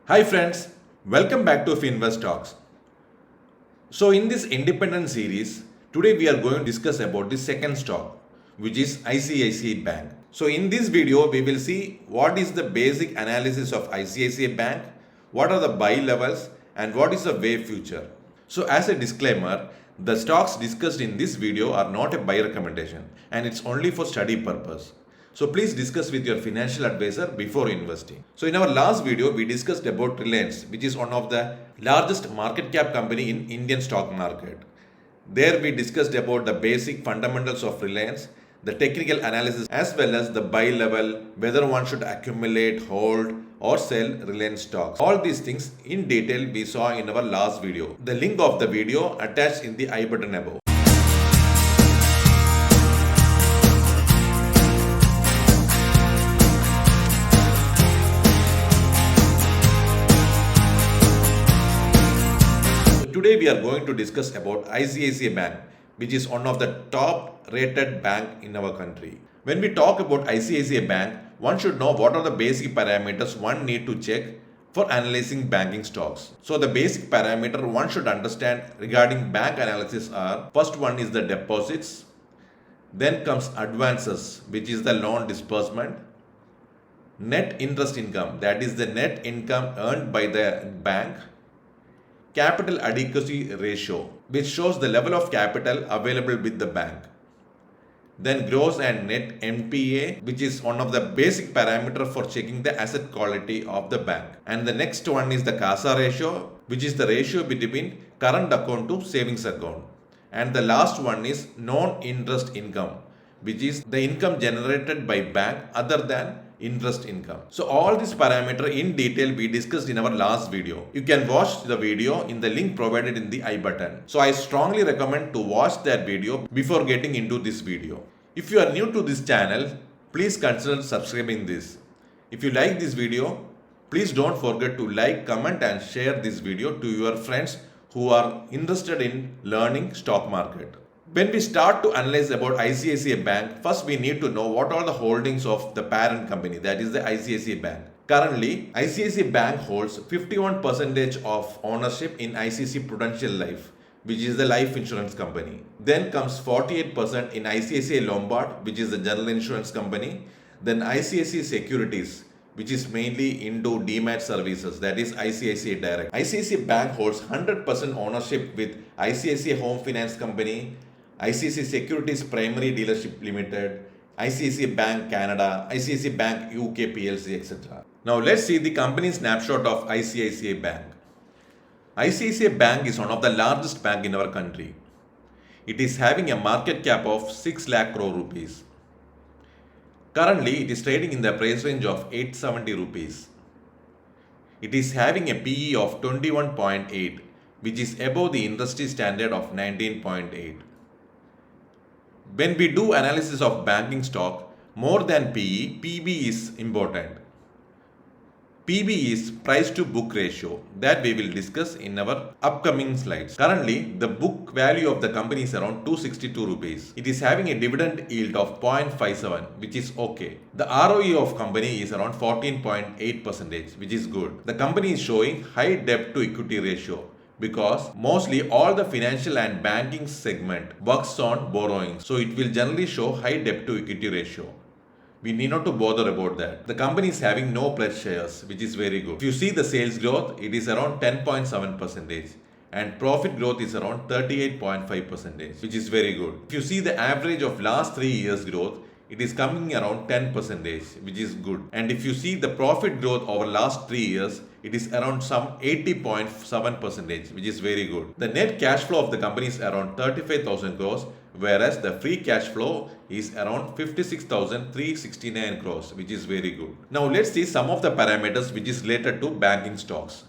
Hi friends, welcome back to FinveStocks. So in this independent series, today we are going to discuss about the second stock, which is ICICI Bank. So in this video, we will see what is the basic analysis of ICICI Bank, what are the buy levels, and what is the way future. So as a disclaimer, the stocks discussed in this video are not a buy recommendation and it's only for study purpose. So please discuss with your financial advisor before investing. So in our last video, we discussed about Reliance, which is one of the largest market cap company in Indian stock market. There we discussed about the basic fundamentals of Reliance, the technical analysis as well as the buy level, whether one should accumulate, hold or sell Reliance stocks. All these things in detail we saw in our last video. The link of the video attached in the I button above. Today we are going to discuss about ICICI Bank, which is one of the top rated bank in our country. When we talk about ICICI Bank, one should know what are the basic parameters one need to check for analyzing banking stocks. So the basic parameter one should understand regarding bank analysis are, first one is the deposits, then comes advances, which is the loan disbursement, net interest income, that is the net income earned by the bank, capital adequacy ratio, which shows the level of capital available with the bank. Then gross and net NPA, which is one of the basic parameter for checking the asset quality of the bank. And the next one is the CASA ratio, which is the ratio between current account to savings account. And the last one is non-interest income, which is the income generated by bank other than interest income. So all these parameters in detail we discussed in our last video. You can watch the video in the link provided in the I button. So I strongly recommend to watch that video before getting into this video. If you are new to this channel, please consider subscribing this. If you like this video, please don't forget to like, comment and share this video to your friends who are interested in learning stock market. When we start to analyze about ICICI Bank, first we need to know what are the holdings of the parent company, that is the ICICI Bank. Currently, ICICI Bank holds 51% of ownership in ICICI Prudential Life, which is the life insurance company. Then comes 48% in ICICI Lombard, which is the general insurance company. Then ICICI Securities, which is mainly into demat services, that is ICICI Direct. ICICI Bank holds 100% ownership with ICICI Home Finance Company, ICICI Securities Primary Dealership Limited, ICICI Bank Canada, ICICI Bank UK PLC, etc. Now let's see the company snapshot of ICICI Bank. ICICI Bank is one of the largest bank in our country. It is having a market cap of 6 lakh crore rupees. Currently, it is trading in the price range of 870 rupees. It is having a PE of 21.8, which is above the industry standard of 19.8. When we do analysis of banking stock, more than PE, PB is important. PB is price to book ratio that we will discuss in our upcoming slides. Currently, the book value of the company is around 262 rupees. It is having a dividend yield of 0.57, which is okay. The ROE of company is around 14.8%, which is good. The company is showing high debt to equity ratio, because mostly all the financial and banking segment works on borrowing, so it will generally show high debt to equity ratio. We need not to bother about that. The company is having no pledged shares, which is very good. If you see the sales growth, it is around 10.7% and profit growth is around 38.5%, which is very good. If you see the average of last 3 years growth, it is coming around 10%, which is good. And if you see the profit growth over last 3 years, it is around some 80.7%, which is very good. The net cash flow of the company is around 35,000 crores, whereas the free cash flow is around 56,369 crores, which is very good. Now let's see some of the parameters which is related to banking stocks.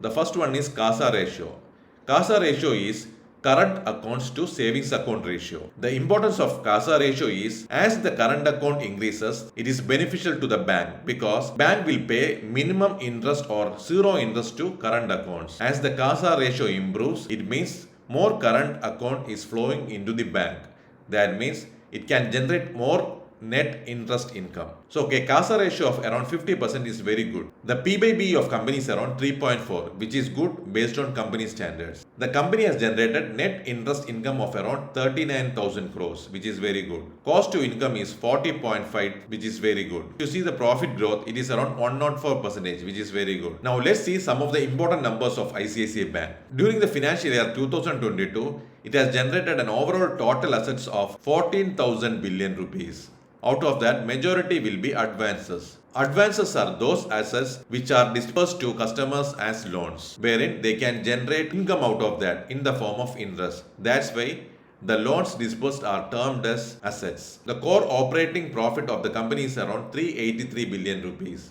The first one is CASA ratio. CASA ratio is current accounts to savings account ratio. The importance of CASA ratio is, as the current account increases, it is beneficial to the bank because bank will pay minimum interest or zero interest to current accounts. As the CASA ratio improves, it means more current account is flowing into the bank. That means it can generate more net interest income. So CASA ratio of around 50% is very good. The P by B of company is around 3.4, which is good based on company standards. The company has generated net interest income of around 39,000 crores, which is very good. Cost to income is 40.5, which is very good. If you see the profit growth, it is around 104%, which is very good. Now let's see some of the important numbers of ICICI Bank. During the financial year 2022, it has generated an overall total assets of 14,000 billion rupees. Out of that, majority will be advances. Advances are those assets which are disbursed to customers as loans, wherein they can generate income out of that in the form of interest. That's why the loans disbursed are termed as assets. The core operating profit of the company is around 383 billion rupees.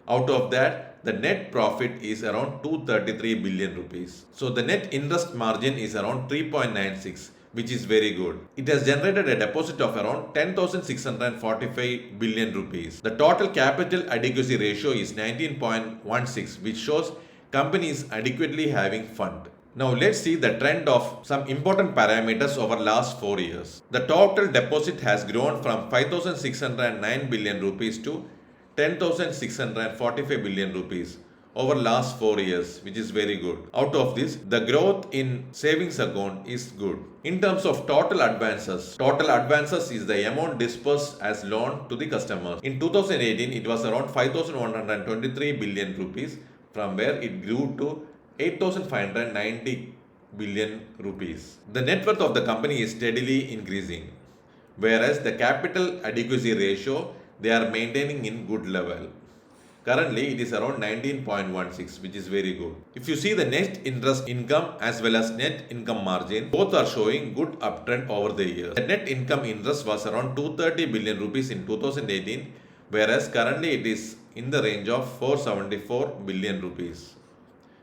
Out of that, the net profit is around 233 billion rupees. So the net interest margin is around 3.96, which is very good. It has generated a deposit of around 10,645 billion rupees. The total capital adequacy ratio is 19.16, which shows company is adequately having fund. Now let's see the trend of some important parameters over last 4 years. The total deposit has grown from 5,609 billion rupees to 10,645 billion rupees over last 4 years, which is very good. Out of this, the growth in savings account is good. In terms of total advances is the amount disbursed as loan to the customers. In 2018, it was around 5,123 billion rupees, from where it grew to 8,590 billion rupees. The net worth of the company is steadily increasing, whereas the capital adequacy ratio they are maintaining in good level. Currently, it is around 19.16, which is very good. If you see the net interest income as well as net income margin, both are showing good uptrend over the years. The net income interest was around 230 billion rupees in 2018, whereas currently it is in the range of 474 billion rupees,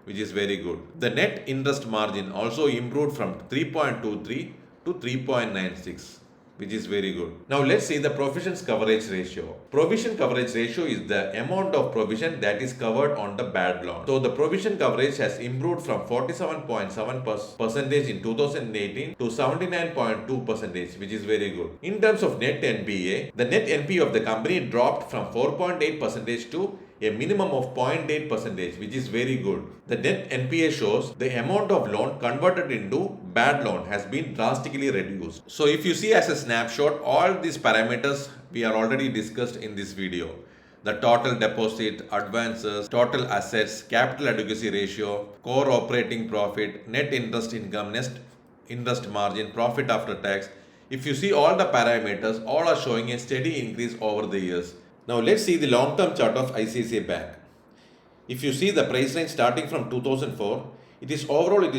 which is very good. The net interest margin also improved from 3.23 to 3.96. which is very good. Now let's see the provisions coverage ratio. Provision coverage ratio is the amount of provision that is covered on the bad loan. So the provision coverage has improved from 47.7% in 2018 to 79.2%, which is very good. In terms of net NPA, the net NPA of the company dropped from 4.8% to a minimum of 0.8%, which is very good. The net NPA shows the amount of loan converted into bad loan has been drastically reduced. So if you see as a snapshot, all these parameters we are already discussed in this video. The total deposit, advances, total assets, capital adequacy ratio, core operating profit, net interest income, net interest margin, profit after tax. If you see all the parameters, all are showing a steady increase over the years. Now let's see the long-term chart of ICICI Bank. If you see the price range starting from 2004, it is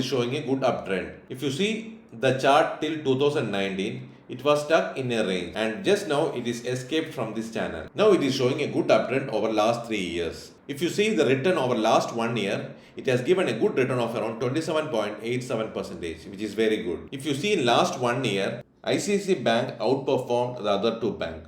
showing a good uptrend. If you see the chart till 2019, it was stuck in a range and just now it is escaped from this channel. Now it is showing a good uptrend over last 3 years. If you see the return over last 1 year, it has given a good return of around 27.87%, which is very good. If you see in last 1 year, ICICI Bank outperformed the other two banks.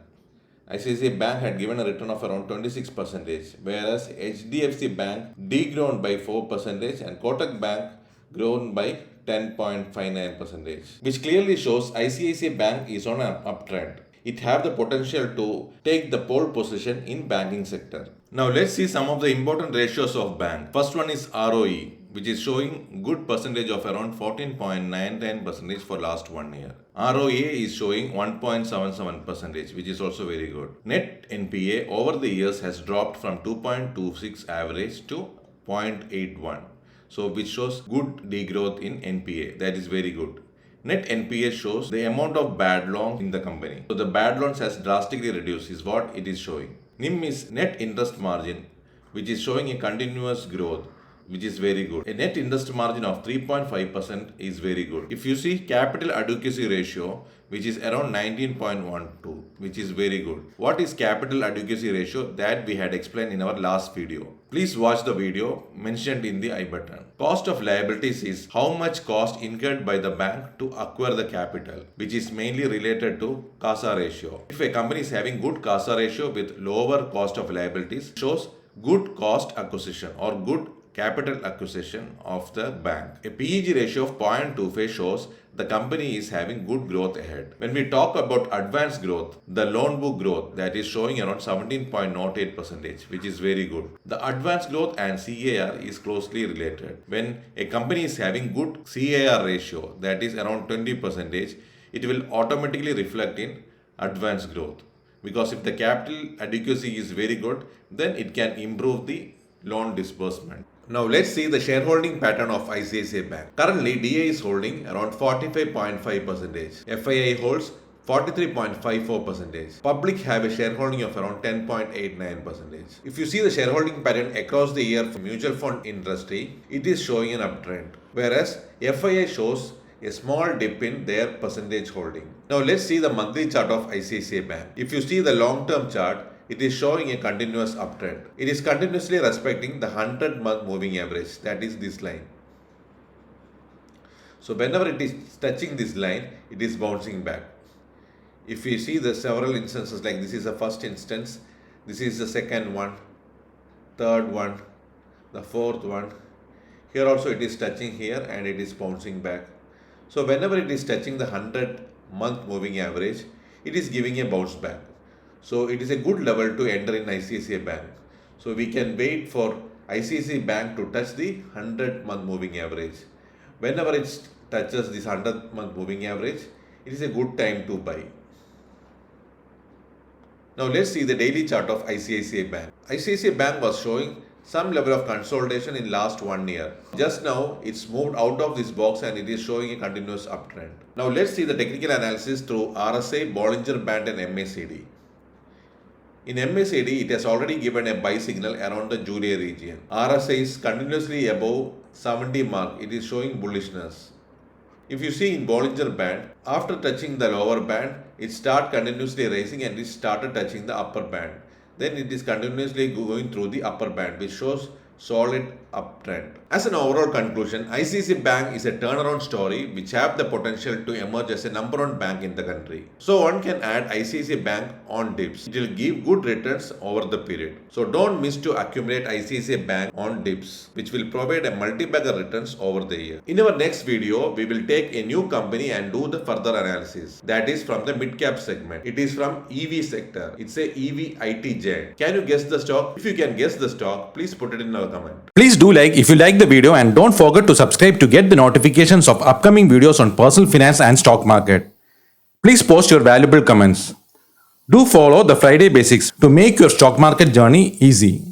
ICICI Bank had given a return of around 26%, whereas HDFC Bank degrown by 4% and Kotak Bank grown by 10.59%, which clearly shows ICICI Bank is on an uptrend. It have the potential to take the pole position in banking sector. Now let's see some of the important ratios of bank. First one is ROE, which is showing good percentage of around 14.99% for last 1 year. ROA is showing 1.77%, which is also very good. Net NPA over the years has dropped from 2.26 average to 0.81. So which shows good degrowth in NPA. That is very good. Net NPA shows the amount of bad loans in the company. So the bad loans has drastically reduced is what it is showing. NIM is net interest margin, which is showing a continuous growth, which is very good. A net interest margin of 3.5% is very good. If you see capital adequacy ratio, which is around 19.12, which is very good. What is capital adequacy ratio? That we had explained in our last video. Please watch the video mentioned in the I button. Cost of liabilities is how much cost incurred by the bank to acquire the capital, which is mainly related to CASA ratio. If a company is having good CASA ratio with lower cost of liabilities, shows good cost acquisition or good capital acquisition of the bank. A PEG ratio of 0.25 shows the company is having good growth ahead. When we talk about advanced growth, the loan book growth that is showing around 17.08%, which is very good. The advanced growth and CAR is closely related. When a company is having good CAR ratio that is around 20%, it will automatically reflect in advanced growth. Because if the capital adequacy is very good, then it can improve the loan disbursement. Now let's see the shareholding pattern of ICICI Bank. Currently, DA is holding around 45.5%. FII holds 43.54%. Public have a shareholding of around 10.89%. If you see the shareholding pattern across the year for mutual fund industry, it is showing an uptrend. Whereas FII shows a small dip in their percentage holding. Now let's see the monthly chart of ICICI Bank. If you see the long-term chart, it is showing a continuous uptrend. It is continuously respecting the 100-month moving average, that is this line. So whenever it is touching this line, it is bouncing back. If you see the several instances, like this is the first instance, this is the second one, third one, the fourth one. Here also it is touching here and it is bouncing back. So whenever it is touching the 100-month moving average, it is giving a bounce back. So it is a good level to enter in ICICI Bank. So we can wait for ICICI Bank to touch the 100-month moving average. Whenever it touches this 100-month moving average, it is a good time to buy. Now let's see the daily chart of ICICI Bank. ICICI Bank was showing some level of consolidation in last 1 year. Just now it's moved out of this box and it is showing a continuous uptrend. Now let's see the technical analysis through RSI, Bollinger Band and MACD. In MACD, it has already given a buy signal around the July region. RSI is continuously above 70 mark. It is showing bullishness. If you see in Bollinger Band, after touching the lower band, it started continuously rising and it started touching the upper band. Then it is continuously going through the upper band, which shows solid uptrend. As an overall conclusion, ICICI Bank is a turnaround story which have the potential to emerge as a number one bank in the country. So one can add ICICI Bank on dips. It will give good returns over the period. So don't miss to accumulate ICICI Bank on dips, which will provide a multi-bagger returns over the year. In our next video, we will take a new company and do the further analysis. That is from the mid-cap segment. It is from EV sector. It's a EV IT giant. Can you guess the stock? If you can guess the stock, please put it in our comment. Please do like if you like the video and don't forget to subscribe to get the notifications of upcoming videos on personal finance and stock market. Please post your valuable comments. Do follow the Friday Basics to make your stock market journey easy.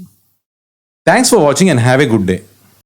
Thanks for watching and have a good day.